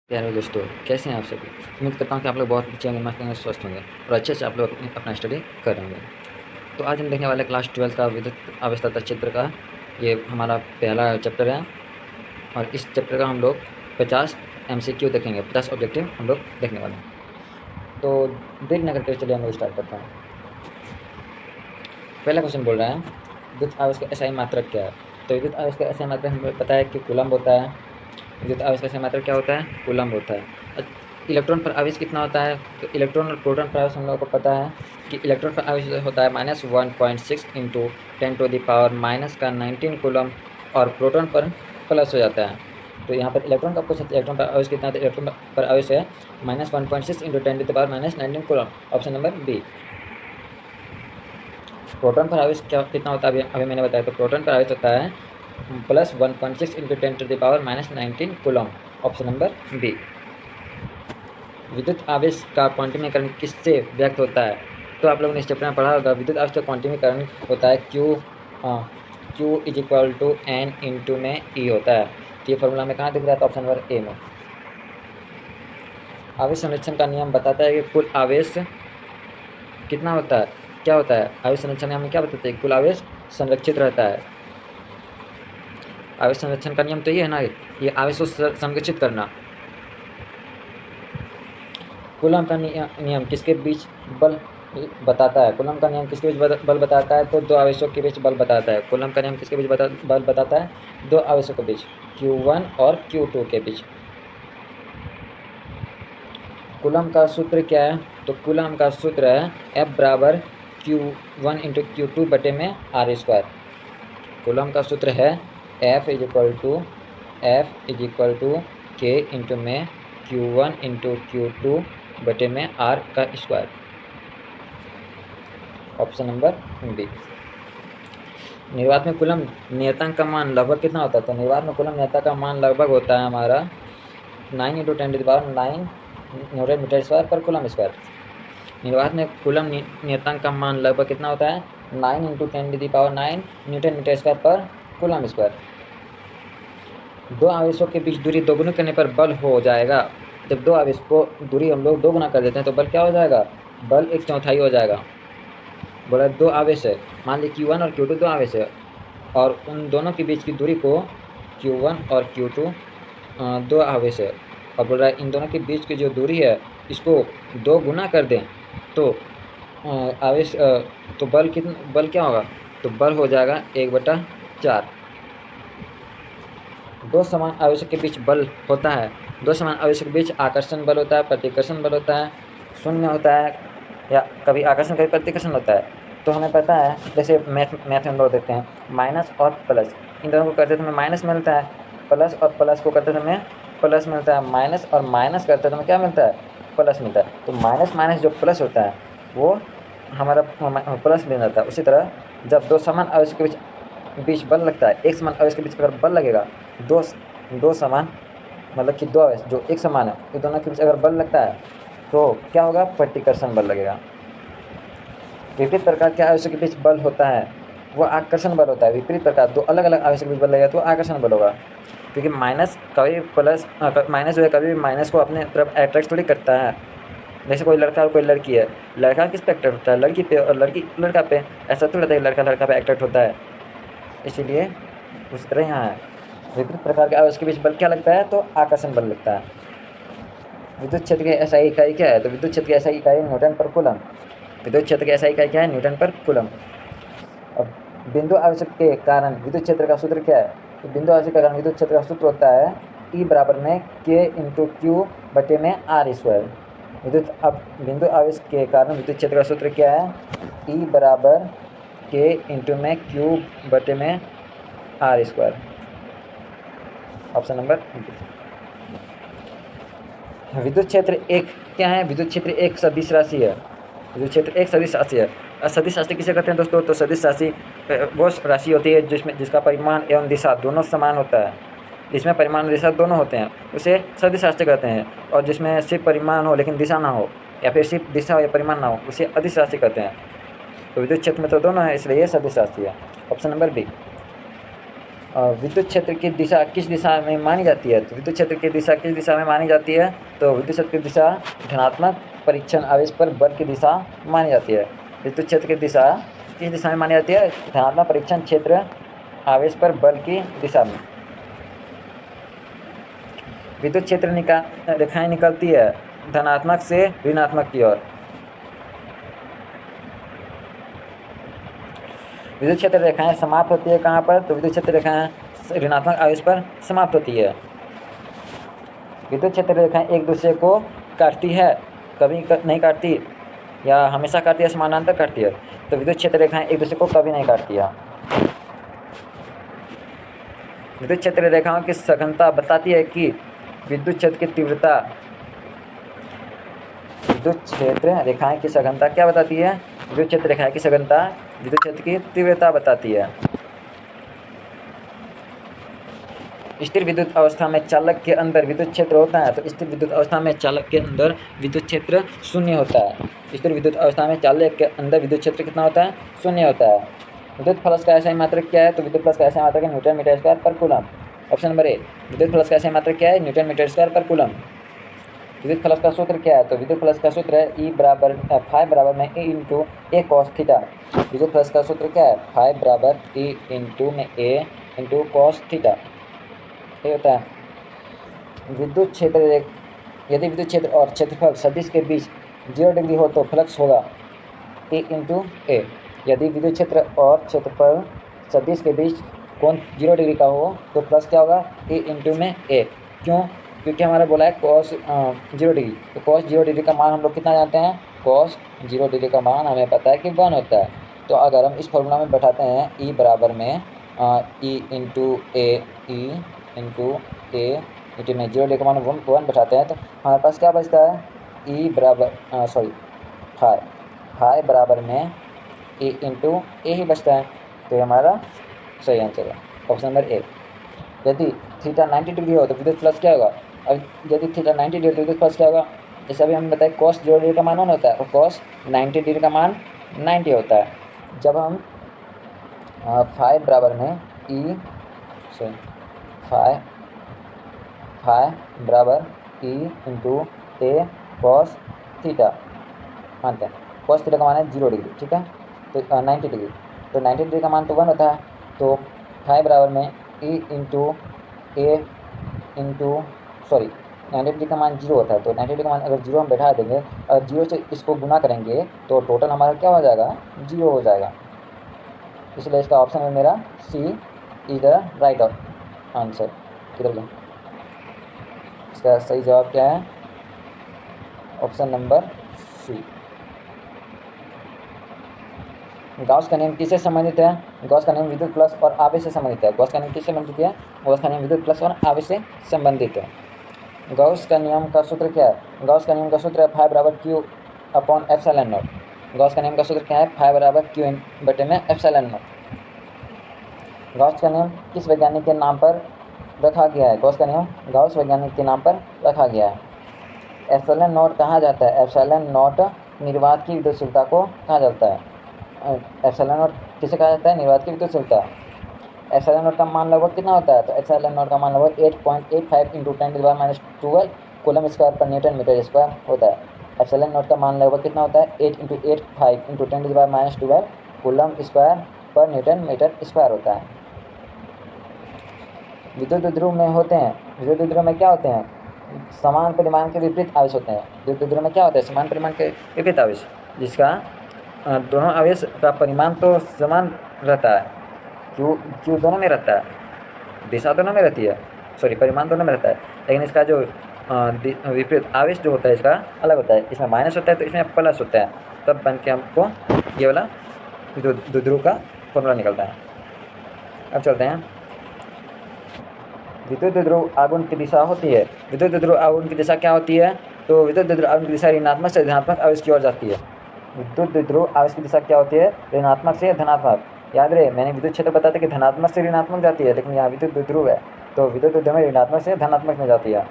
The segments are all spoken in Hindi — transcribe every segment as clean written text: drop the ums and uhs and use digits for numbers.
प्यारे दोस्तों, कैसे हैं आप सभी। उम्मीद करता हूँ कि आप लोग बहुत अच्छे होंगे, मस्त होंगे, स्वस्थ होंगे और अच्छे से आप लोग अपना स्टडी कर रहे होंगे। तो आज हम देखने वाले क्लास 12 का विद्युत अवस्था चित्र का ये हमारा पहला चैप्टर है। और इस चैप्टर का हम लोग 50 MCQ देखेंगे, 50 ऑब्जेक्टिव हम लोग देखने वाले हैं। तो देर न करके चलिए हम लोग स्टार्ट करते हैं। पहला क्वेश्चन बोल रहा है विद्युत आवेश का SI मात्रक क्या है। तो विद्युत आवेश का SI मात्रक हमें पता है कि कूलम्ब होता है। विद्युत आवेश का SI मात्रक क्या होता है, कूलम्ब होता है। इलेक्ट्रॉन पर आवेश कितना होता है, तो इलेक्ट्रॉन और प्रोटॉन पर आवेश हम लोगों को पता है कि इलेक्ट्रॉन पर आवेश होता है -1.6 इंटू 10⁻⁻⁻⁹ कूलम्ब और प्रोटॉन पर प्लस हो जाता है। तो यहाँ पर इलेक्ट्रॉन का क्वेश्चन, इलेक्ट्रॉन पर आवेश कितना है, तो इलेक्ट्रॉन पर आवेश है -1.6 into 10⁻⁻⁹ coulomb, option number B. Proton पर आवेश क्या कितना होता है अभी मैंने बताया, तो प्रोटॉन पर आवेश होता है +1.6 into 10⁻⁻⁻⁹ coulomb, option number B. विद्युत आवेश का क्वांटमीकरण किससे व्यक्त होता है। तो आप लोगों ने इस चैप्टर में पढ़ा होगा, विद्युत आवेश का क्वांटमीकरण होता है Q = N इंटू में E होता है। तो ये फॉर्मूला में कहाँ दिख रहा है, तो ऑप्शन नंबर ए में। आवेश संरक्षण का नियम बताता है कि कुल आवेश कितना होता है, क्या होता है। आवेश संरक्षण नियम में क्या बताते हैं, कुल आवेश संरक्षित रहता है। आवेश संरक्षण का नियम तो ये है ना, ये आवेश को संरक्षित करना। कूलम्ब का नियम किसके बीच बल बताता है। कूलम्ब का नियम किसके बीच बल बताता है, तो दो आवेशों के बीच बल बताता है। कूलम्ब का नियम किसके बीच बल बताता है, दो आवेशों के बीच, Q1 और Q2 के बीच। कूलम्ब का सूत्र क्या है, तो कूलम्ब का सूत्र है F = Q1 × Q2/r²। कूलम्ब का सूत्र है F = K × Q1 × Q2/r²। Option number B. निर्वात में कूलम्ब नियतांक का मान लगभग कितना होता है, तो निर्वात में कूलम्ब नियतांक का मान लगभग होता है हमारा 9 × 10⁹ Nm²/कूलम्ब²। निर्वात में कूलम्ब नियतांक का मान लगभग कितना होता है, 9 × 10⁹ Nm²/कूलम्ब²। दो आवेशों के बीच दूरी दोगुनी करने पर बल हो जाएगा। जब दो आवेश को दूरी हम लोग दोगुना कर देते हैं तो बल क्या हो जाएगा, बल 1/4 हो जाएगा। बोला दो आवेश है, मान लीजिए Q1 और Q2 दो आवेश है और उन दोनों के बीच की दूरी को Q1 और Q2 दो आवेश है, और बोल रहा है इन दोनों के बीच की जो दूरी है इसको 2 गुना कर दें तो आवेश तो बल क्या होगा, तो बल हो जाएगा 1/4। दो समान आवेशों के बीच बल होता है, दो समान आवेशों के बीच आकर्षण बल होता है, प्रतिकर्षण बल होता है, शून्य होता है, या कभी आकर्षण कभी प्रतिकर्षण होता है। तो हमें पता है, जैसे मैथ हम लोग देखते हैं, माइनस और प्लस, इन दोनों को करते समय माइनस मिलता है, प्लस और प्लस को करते समय प्लस मिलता है, माइनस और माइनस करते समय क्या मिलता है, प्लस मिलता है। तो माइनस माइनस जो प्लस होता है वो हमारा प्लस बन जाता है। उसी तरह जब दो समान आवेश के बीच बल लगता है, एक समान आवेश के बीच अगर बल लगेगा, दो समान मतलब कि दो आवेश जो एक समान है, ये दोनों के बीच अगर बल लगता है तो क्या होगा, प्रतिकर्षण बल लगेगा। विपरीत प्रकार के आवेशों के बीच बल होता है वो आकर्षण बल होता है। विपरीत प्रकार दो अलग अलग आवेशों के बीच बल लगेगा तो आकर्षण बल होगा, क्योंकि माइनस कभी प्लस माइनस जो है कभी भी माइनस को अपने तरफ अट्रैक्ट थोड़ी करता है। जैसे कोई लड़का और कोई लड़की है, लड़का किस पे अट्रैक्ट होता है, लड़की पे, और लड़की लड़का पे। ऐसा थोड़ी होता है लड़का लड़का पे अट्रैक्ट होता है। इसीलिए उस तरह यहाँ है, विपरीत प्रकार के आवेश के बीच बल क्या लगता है, तो आकर्षण बल लगता है। विद्युत क्षेत्र की SI इकाई क्या है, तो विद्युत क्षेत्र की SI इकाई N/कूलम्ब। विद्युत क्षेत्र की SI इकाई क्या है, N/कूलम्ब। अब बिंदु आवेश के कारण विद्युत क्षेत्र का सूत्र क्या है, तो बिंदु आवेश के कारण विद्युत क्षेत्र का सूत्र होता है E = K × Q/r²। अब बिंदु आवेश के कारण विद्युत क्षेत्र का सूत्र क्या है, E = K × Q/r²। Option number B. विद्युत क्षेत्र एक क्या है, विद्युत क्षेत्र एक सदिश राशि है। विद्युत क्षेत्र एक सदिश राशि है। सदिश राशि किसे कहते हैं दोस्तों, तो सदिश राशि वो राशि होती है जिसका परिमाण एवं दिशा दोनों समान होता है। जिसमें परिमाण और दिशा दोनों होते हैं उसे सदिश राशि कहते हैं, और जिसमें सिर्फ परिमाण हो लेकिन दिशा ना हो, या फिर सिर्फ दिशा या परिमाण ना हो, उसे अदिश राशि कहते हैं। तो विद्युत क्षेत्र में तो दोनों है, इसलिए ये सदिश राशि है। Option number B. विद्युत क्षेत्र की दिशा किस दिशा में मानी जाती है? तो विद्युत क्षेत्र की दिशा किस दिशा में मानी जाती है? तो विद्युत क्षेत्र की दिशा धनात्मक परीक्षण आवेश पर बल की दिशा मानी जाती है। विद्युत क्षेत्र की दिशा किस दिशा में मानी जाती है? धनात्मक परीक्षण क्षेत्र आवेश पर बल की दिशा में। विद्युत क्षेत्र रेखाएं निकलती है धनात्मक से ऋणात्मक की ओर। विद्युत क्षेत्र रेखाएं समाप्त होती है कहाँ पर? तो विद्युत क्षेत्र रेखाएं ऋणात्मक आवेश पर समाप्त होती है। विद्युत क्षेत्र रेखाएं एक दूसरे को काटती है, कभी नहीं काटती, या हमेशा काटती है, समानांतर काटती है। तो विद्युत क्षेत्र रेखाएं एक दूसरे को कभी नहीं काटती है। विद्युत क्षेत्र रेखाओं की सघनता बताती है कि विद्युत क्षेत्र की तीव्रता, विद्युत क्षेत्र रेखाएं की सघनता क्या बताती है? विद्युत क्षेत्र रेखाएं की सघनता विद्युत क्षेत्र की तीव्रता बताती है। स्थिर विद्युत अवस्था में चालक के अंदर विद्युत क्षेत्र होता है, तो स्थिर विद्युत अवस्था में चालक के अंदर विद्युत क्षेत्र शून्य होता है। स्थिर विद्युत अवस्था में चालक के अंदर विद्युत क्षेत्र कितना होता है? शून्य होता है। विद्युत फ्लक्स का SI मात्रक क्या है? तो विद्युत फ्लक्स का SI मात्रक है न्यूटन मीटर स्क्वायर पर कूलम। ऑप्शन नंबर ए, विद्युत फ्लक्स का SI मात्रक क्या है? न्यूटन मीटर स्क्वायर पर कूलम। विद्युत फ्लक्स का सूत्र क्या है? तो विद्युत फ्लक्स का सूत्र है E बराबर फाई बराबर में E इंटू ए कॉस थीटा। विद्युत फ्लक्स का सूत्र क्या है? फाई बराबर E इंटू में A इंटू कॉस थीटा, ये होता है। विद्युत क्षेत्र यदि विद्युत क्षेत्र और क्षेत्रफल सदिश के बीच 0 डिग्री हो तो फ्लक्स होगा E इंटू ए। यदि विद्युत क्षेत्र और क्षेत्रफल सदिश के बीच कोण 0 डिग्री का हो तो फ्लक्स क्या होगा? E इंटू में ए। क्यों? क्योंकि हमारा बोला है कॉस 0 डिग्री, तो कॉस 0 डिग्री का मान हम लोग कितना जानते हैं? कॉस 0 डिग्री का मान हमें पता है कि 1 होता है। तो अगर हम इस फॉर्मूला में बैठाते हैं E बराबर में E इंटू ए, E इंटू ए इंटू में 0 डिग्री का मान 1 बैठाते हैं, तो हमारे पास क्या बचता है? E बराबर फाई बराबर में E इंटू ए ही बचता है। तो ये हमारा सही आंसर है, ऑप्शन नंबर ए। यदि थीटा 90 डिग्री हो तो विद्युत फ्लक्स क्या होगा? अब यदि थीटा 90 डिग्री तो विद्युत फ्लक्स क्या होगा? जैसे अभी हम बताए कॉस 0 डिग्री का मान 1 होता है और कॉस 90 डिग्री का मान 90 होता है। जब हम फाई बराबर में फाई बराबर E इंटू ए कॉस थीटा मानते हैं। कॉस थीटा का मान है 0 डिग्री, ठीक है, तो 90 डिग्री, तो 90 डिग्री का मान तो 1 होता है। तो फाई बराबर में E इंटू ए इंटू 90 डिग्री का मान 0 होता है, तो 90 डिग्री का मान अगर 0 हम बैठा देंगे और 0 से इसको गुना करेंगे तो टोटल हमारा क्या हो जाएगा? 0 हो जाएगा। इसलिए इसका ऑप्शन है मेरा सी इज द राइट आंसर। किधर गया? इसका सही जवाब क्या है? Option number C. गॉस का नियम किससे संबंधित है? गॉस का नियम विद्युत फ्लक्स और आवेश से संबंधित है। गॉस का नियम किससे संबंधित है? गॉस का नियम विद्युत फ्लक्स और आवेश से संबंधित है। गॉस का नियम का सूत्र क्या है? गॉस का नियम का सूत्र है फाई बराबर Q upon epsilon not. Gauss का नियम का सूत्र क्या है? फाई बराबर क्यू बटे में एप्सिलॉन नॉट। गॉस का नियम किस वैज्ञानिक के नाम पर रखा गया है? गॉस का नियम गॉस वैज्ञानिक के नाम पर रखा गया है। एप्सिलॉन नॉट कहा जाता है? एप्सिलॉन नॉट निर्वात की विद्युतशीलता को कहा जाता है। एप्सिलॉन नॉट किसे कहा जाता है? निर्वात की विद्युतशीलता। एप्सिलॉन नॉट का मान लगभग कितना होता है? तो एप्सिलॉन नॉट का मान लगभग 8.85 इंटू 10⁻12 कूलम स्क्वायर पर न्यूटन मीटर स्क्वायर होता है। एप्सिलॉन नॉट का मान लगभग कितना होता है? 8 इंटू 85 इंटू 10⁻12 कूलम स्क्वायर पर न्यूटन मीटर स्क्वायर होता है। विद्युत द्विध्रुव में होते हैं, विद्युत द्विध्रुव में क्या होते हैं? समान परिमाण के विपरीत आवेश होते हैं। विद्युत द्विध्रुव में क्या होता है? समान परिमाण के विपरीत आवेश, जिसका दोनों आवेश का परिमाण तो समान रहता है, क्यू दोनों में रहता है, दिशा दोनों में रहती है, परिमाण दोनों में रहता है, लेकिन इसका जो विपरीत आवेश जो होता है इसका अलग होता है। इसमें माइनस होता है तो इसमें प्लस होता है, तब बन के हमको ये वाला द्विध्रुव का फॉर्मूला निकलता है। अब चलते हैं। विद्युत द्विध्रुव आघूर्ण की दिशा होती है। विद्युत द्विध्रुव आघूर्ण की दिशा क्या होती है? तो विद्युत द्विध्रुव आघूर्ण की दिशा ऋणात्मक से धनात्मक आवेश की ओर जाती है। विद्युत द्विध्रुव आवेश की दिशा क्या होती है? ऋणात्मक से धनात्मक। याद रहे, मैंने विद्युत क्षेत्र बताया था कि धनात्मक से ऋणात्मक जाती है, लेकिन यहाँ विद्युत द्विध्रुव है तो विद्युत द्विध्रुव में ऋणात्मक से धनात्मक में जाती है।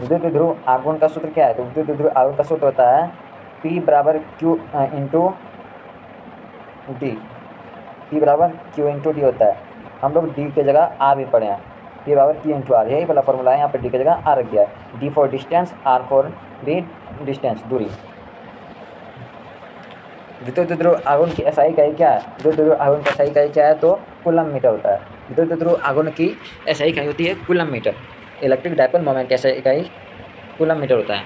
विद्युत द्विध्रुव आघूर्ण का सूत्र क्या है? तो विद्युत द्विध्रुव आघूर्ण का सूत्र होता है P बराबर Q इंटू डी। P बराबर Q इंटू डी होता है। हम लोग D की जगह R भी पढ़े हैं, P बराबर Q इंटू आर, यही वाला फॉर्मूला है। यहाँ पर D की जगह R रख दिया है। D for distance, R for B distance, दूरी। विद्युत द्रुव आघूर्ण की SI इकाई क्या है? विद्युत द्रुव आघूर्ण की SI इकाई क्या है? तो कूलम मीटर होता है। विद्युत द्रुव आघूर्ण की SI इकाई होती है coulomb metre. Electric dipole moment की SI इकाई कूलम मीटर होता है।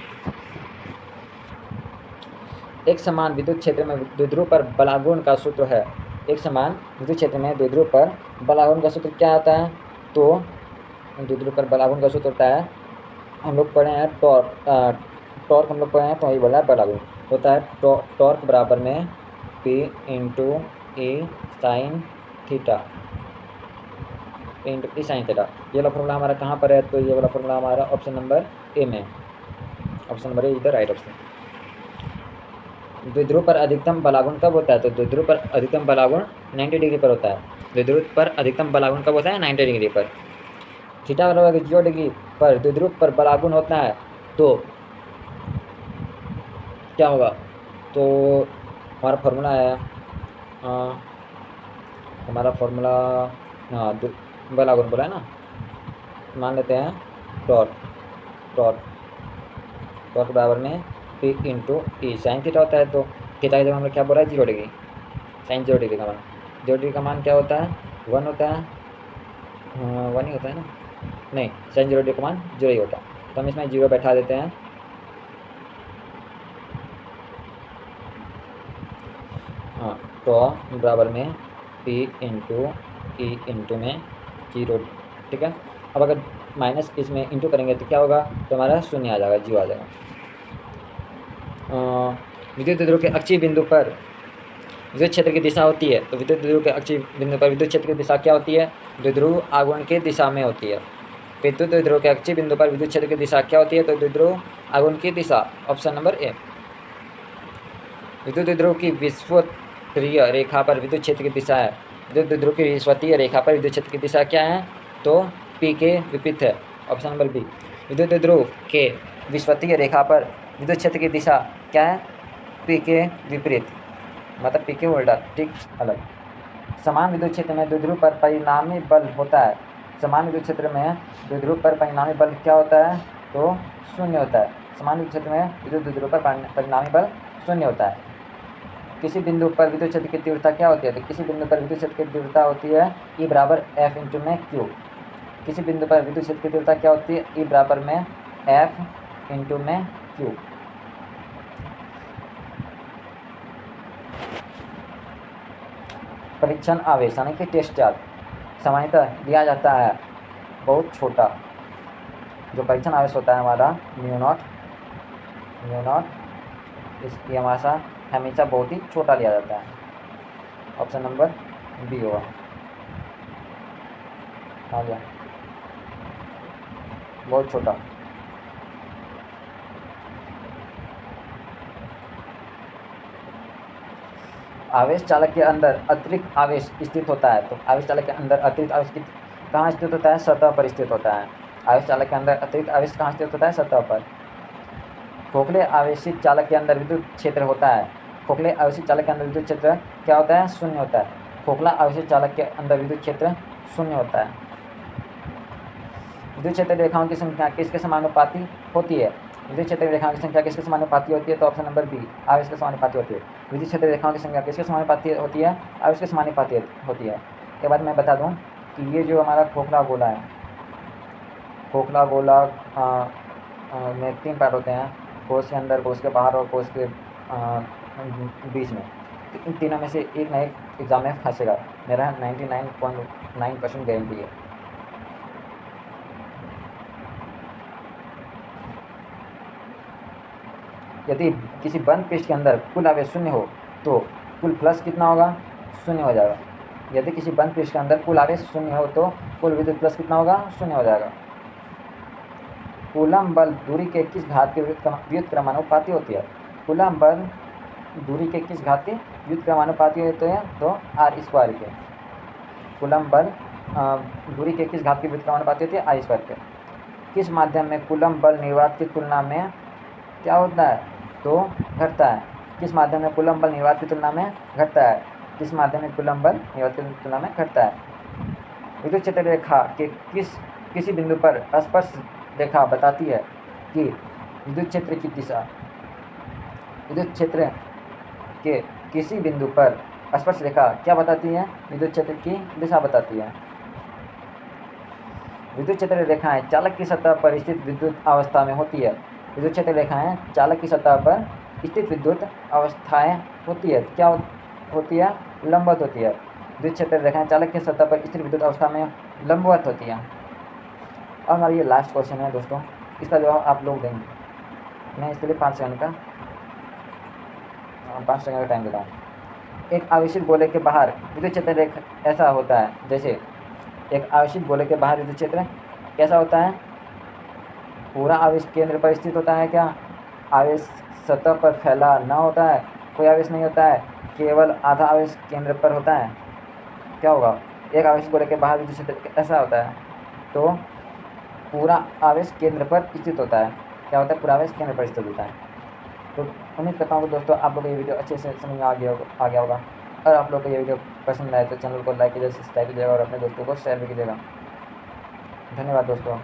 एक समान विद्युत क्षेत्र में द्विध्रुव पर बलागुण का सूत्र है। एक समान विद्युत क्षेत्र में द्विध्रुव पर बलागुण का सूत्र क्या होता है? तो द्विध्रुव पर बलागुण का सूत्र होता है, हम लोग पढ़े हैं टॉर्क हम लोग पढ़े हैं, तो वही बोला है बलागुण होता है। टॉर्क बराबर में P इंटू ई साइन थीटा, इंटू ई साइन थीटा। ये वाला फॉर्मूला हमारा कहाँ पर है? तो ये वाला फॉर्मूला हमारा ऑप्शन नंबर ए में, ऑप्शन नंबर ए इधर राइट ऑप्शन। द्विध्रुव पर अधिकतम बलागुण कब होता है? तो द्विध्रुव पर अधिकतम बलागुण 90 डिग्री पर होता है। द्विध्रुव पर अधिकतम बलागुण कब होता है? 90 डिग्री पर। थीटा बराबर 0 डिग्री पर द्विध्रुव पर बलागुण होता है तो क्या होगा? तो हमारा फॉर्मूला है, हमारा फॉर्मूला, हाँ बलागुण बोला है ना, मान लेते हैं टॉर्क। टॉर्क बराबर में P इंटू ई साइन थीटा होता है। तो थीटा की जगह हमने क्या बोला है? 0 डिग्री। साइन 0 डिग्री का मान, 0 डिग्री का मान क्या होता है? 1 होता है। 1 ही होता है ना? नहीं, साइन 0 डिग्री का मान 0 ही होता है। तो हम इसमें 0 बैठा देते हैं। हाँ, तो बराबर में P इंटू ई इंटू में 0, ठीक है। अब अगर माइनस इसमें इंटू करेंगे तो क्या होगा? तो हमारा 0 आ जाएगा, 0 आ जाएगा। विद्युत द्रुव के अक्षीय बिंदु पर विद्युत क्षेत्र की दिशा होती है। तो विद्युत द्रुव के अक्षीय बिंदु पर विद्युत क्षेत्र की दिशा क्या होती है? द्विध्रुव आघूर्ण की दिशा में होती है। विद्युत द्रुव के अक्षीय बिंदु पर विद्युत क्षेत्र की दिशा क्या होती है? तो द्विध्रुव आघूर्ण की दिशा, ऑप्शन नंबर ए। विद्युत द्रुव की विषुवतीय रेखा पर विद्युत क्षेत्र की दिशा है। विद्युत द्रुव की विषुवतीय रेखा पर विद्युत क्षेत्र की दिशा क्या है? तो P के विपरीत है, ऑप्शन नंबर बी। विद्युत द्रुव के विषुवतीय रेखा पर विद्युत क्षेत्र की दिशा क्या है? P के विपरीत, मतलब P के उल्टा, ठीक अलग। समान विद्युत क्षेत्र में द्विध्रुव पर परिणामी बल होता है। समान विद्युत क्षेत्र में द्विध्रुव पर परिणामी बल क्या होता है? तो 0 होता है। समान विद्युत क्षेत्र में विद्युत द्विध्रुव पर परिणामी बल 0 होता है। किसी बिंदु पर विद्युत क्षेत्र की तीव्रता क्या होती है? तो किसी बिंदु पर विद्युत क्षेत्र की तीव्रता होती है E बराबर F इंटू में Q। किसी बिंदु पर विद्युत क्षेत्र की तीव्रता क्या होती है? E बराबर में F इंटू में Q। परीक्षण आवेश यानी कि टेस्ट चार्ज सामान्यतः दिया जाता है बहुत छोटा। जो परीक्षण आवेश होता है हमारा म्यू नॉट, इसकी हमेशा बहुत ही छोटा लिया जाता है, ऑप्शन नंबर बी होगा। आ गया, बहुत छोटा। आवेश चालक के अंदर अतिरिक्त आवेश स्थित होता है। तो आवेश चालक के अंदर अतिरिक्त आवेश कहाँ स्थित होता है? सतह पर स्थित होता है। आवेश चालक के अंदर अतिरिक्त आवेश कहाँ स्थित होता है? सतह पर। खोखले आवेशित चालक के अंदर विद्युत क्षेत्र होता है। खोखले आवेशित चालक के अंदर विद्युत क्षेत्र क्या होता है? 0 होता है। खोखला आवेशित चालक के अंदर विद्युत क्षेत्र 0 होता है। विद्युत क्षेत्र रेखाओं की संख्या किसके समानुपाती होती है? विद्युत क्षेत्र रेखाओं की संख्या किसके समानुपाती होती है? तो ऑप्शन नंबर बी, आवेश के समानुपाती होती है। विद्युत क्षेत्र रेखाओं की संख्या किसके समानुपाती होती है? आवेश के समानुपाती होती है। के बाद मैं बता दूं कि ये जो हमारा खोखला गोला है, खोखला गोला में 3 पार्ट होते हैं, कोष के अंदर, कोष के बाहर और कोष के बीच में। तो इन तीनों में से एक ना एक एग्जाम में फंसेगा, मेरा 99.9% गारंटी है। यदि किसी बंद पृष्ठ के अंदर कुल आवेश 0 हो तो कुल फ्लक्स कितना होगा? 0 हो जाएगा। यदि किसी बंद पृष्ठ के अंदर कुल आवेश 0 हो तो कुल विद्युत फ्लक्स कितना होगा? 0 हो जाएगा। कूलम बल दूरी के किस घात के व्युत्क्रमानुपाती होती है? कूलम बल दूरी के किस घात के व्युत्क्रमानुपाती होते हैं? तो r² के। कूलम बल दूरी के किस घात के व्युत्क्रमानुपाती होती है? r² के। किस माध्यम में कूलम बल निर्वात की तुलना में क्या होता है? तो घटता है। किस माध्यम में कूलम बल निर्वात की तुलना में घटता है? किस माध्यमिक कूलम्ब बल निवर्त की तुलना में घटता है। विद्युत क्षेत्र रेखा के किसी बिंदु पर स्पर्श रेखा बताती है कि विद्युत क्षेत्र की दिशा। विद्युत क्षेत्र के किसी बिंदु पर स्पर्श रेखा क्या बताती है? विद्युत क्षेत्र की दिशा बताती है। विद्युत क्षेत्र रेखाएं चालक की सतह पर स्थित विद्युत अवस्था में होती है। विद्युत क्षेत्र रेखाएं चालक की सतह पर स्थित विद्युत अवस्थाएं होती है। क्या होती है? लंबवत होती है। विद्युत क्षेत्र रेखाएं चालक की सतह पर स्थित विद्युत अवस्था में लंबवत होती है। और हमारा ये लास्ट क्वेश्चन है दोस्तों, इसका जवाब आप लोग देंगे। मैं इसके लिए 5 सेकंड का टाइम देता हूँ। एक आवेशित गोले के बाहर विद्युत क्षेत्र रेखा ऐसा होता है, जैसे एक आवेशित गोले के बाहर विद्युत क्षेत्र कैसा होता है? पूरा आवेश केंद्र पर स्थित होता है क्या? आवेश सतह पर फैला ना होता है, कोई आवेश नहीं होता है, केवल आधा आवेश केंद्र पर होता है। क्या होगा? एक आवेशित गोले के बाहर विद्युत क्षेत्र ऐसा होता है, तो पूरा आवेश केंद्र पर स्थित होता है। क्या होता है? पूरा आवेश केंद्र पर स्थित होता है। तो उम्मीद करता हूँ दोस्तों आप लोग को ये वीडियो अच्छे से समझ में आ गया होगा। और आप लोग को ये वीडियो पसंद आए तो चैनल को लाइक कीजिए, सब्सक्राइब कीजिएगा और अपने दोस्तों को शेयर भी कीजिएगा। धन्यवाद दोस्तों।